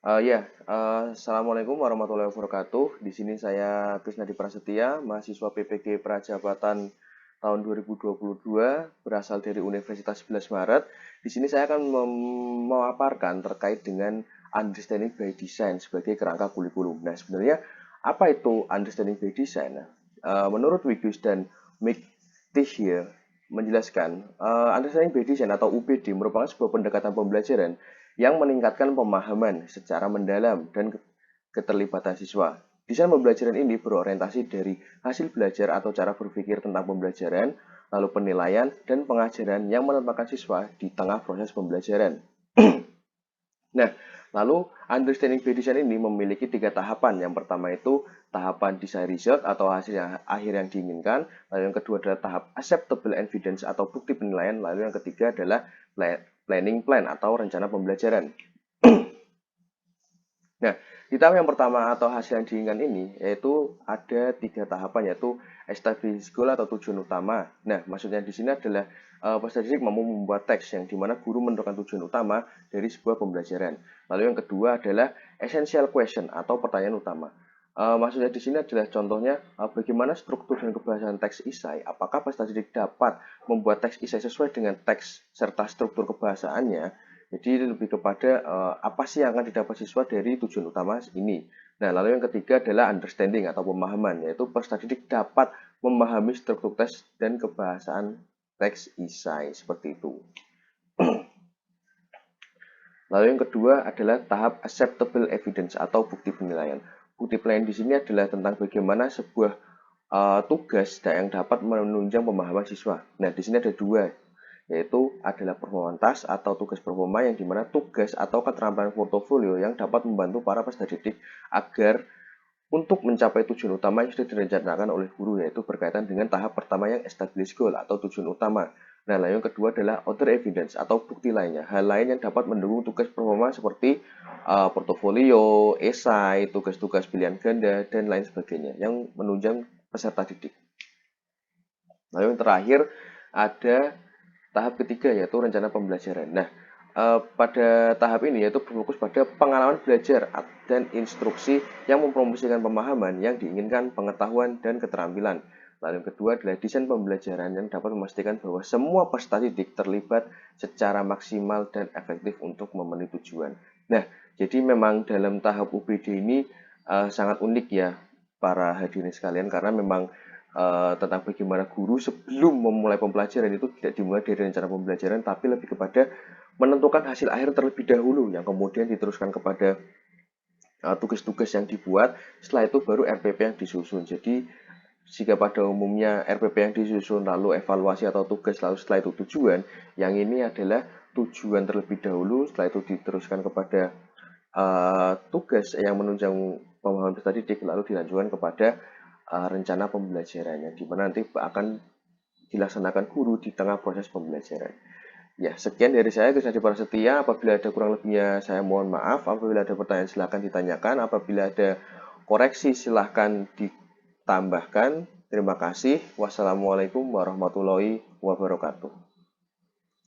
Assalamualaikum warahmatullahi wabarakatuh. Di sini saya Krisnadi Prasetya, mahasiswa PPG Prajabatan tahun 2022, berasal dari Universitas 11 Maret. Di sini saya akan memaparkan terkait dengan understanding by design sebagai kerangka kurikulum. Nah, sebenarnya apa itu understanding by design? Menurut Wigus dan McTeish menjelaskan, understanding by design atau UBD merupakan sebuah pendekatan pembelajaran yang meningkatkan pemahaman secara mendalam dan keterlibatan siswa. Desain pembelajaran ini berorientasi dari hasil belajar atau cara berpikir tentang pembelajaran, lalu penilaian dan pengajaran yang menempatkan siswa di tengah proses pembelajaran. Nah, lalu understanding by design ini memiliki 3 tahapan. Yang pertama itu tahapan design result atau hasil yang akhir yang diinginkan. Lalu yang kedua adalah tahap acceptable evidence atau bukti penilaian. Lalu yang ketiga adalah planning plan atau rencana pembelajaran. Nah, di tahap yang pertama atau hasil yang diinginkan ini, yaitu ada 3 tahapan, yaitu establish goal atau tujuan utama. Nah, maksudnya di sini adalah peserta didik mampu membuat teks yang dimana guru menentukan tujuan utama dari sebuah pembelajaran. Lalu yang kedua adalah essential question atau pertanyaan utama. Maksudnya di sini adalah contohnya bagaimana struktur dan kebahasaan teks isai. Apakah peserta didik dapat membuat teks isai sesuai dengan teks serta struktur kebahasaannya? Jadi lebih kepada apa sih yang akan didapat siswa dari tujuan utama ini. Nah, lalu yang ketiga adalah understanding atau pemahaman, yaitu peserta didik dapat memahami struktur teks dan kebahasaan teks isai seperti itu. Lalu yang kedua adalah tahap acceptable evidence atau bukti penilaian. Bukti penilaian di sini adalah tentang bagaimana sebuah tugas yang dapat menunjang pemahaman siswa. Nah, di sini ada 2, yaitu adalah performa task atau tugas performa yang dimana tugas atau keterampilan portofolio yang dapat membantu para peserta didik agar untuk mencapai tujuan utama yang sudah direncanakan oleh guru, yaitu berkaitan dengan tahap pertama yang establish goal atau tujuan utama. Nah, lalu yang kedua adalah other evidence atau bukti lainnya, hal lain yang dapat mendukung tugas performa seperti portofolio, esai, tugas-tugas pilihan ganda, dan lain sebagainya yang menunjang peserta didik. Lalu yang terakhir ada tahap ketiga, yaitu rencana pembelajaran. Nah, pada tahap ini yaitu berfokus pada pengalaman belajar dan instruksi yang mempromosikan pemahaman yang diinginkan, pengetahuan dan keterampilan. Lalu yang kedua adalah desain pembelajaran yang dapat memastikan bahwa semua peserta didik terlibat secara maksimal dan efektif untuk memenuhi tujuan. Nah, jadi memang dalam tahap UBD ini sangat unik ya para hadirin sekalian, karena memang tentang bagaimana guru sebelum memulai pembelajaran itu tidak dimulai dari rencana pembelajaran, tapi lebih kepada menentukan hasil akhir terlebih dahulu yang kemudian diteruskan kepada tugas-tugas yang dibuat. Setelah itu baru RPP yang disusun. Jadi jika pada umumnya RPP yang disusun lalu evaluasi atau tugas, lalu setelah itu tujuan, yang ini adalah tujuan terlebih dahulu, setelah itu diteruskan kepada tugas yang menunjang pemahaman peserta didik, lalu dilanjutkan kepada rencana pembelajarannya, di mana nanti akan dilaksanakan guru di tengah proses pembelajaran. Ya, sekian dari saya, Krisnadi Prasetya. Apabila ada kurang lebihnya, saya mohon maaf. Apabila ada pertanyaan, silahkan ditanyakan. Apabila ada koreksi, silahkan ditambahkan. Terima kasih. Wassalamualaikum warahmatullahi wabarakatuh.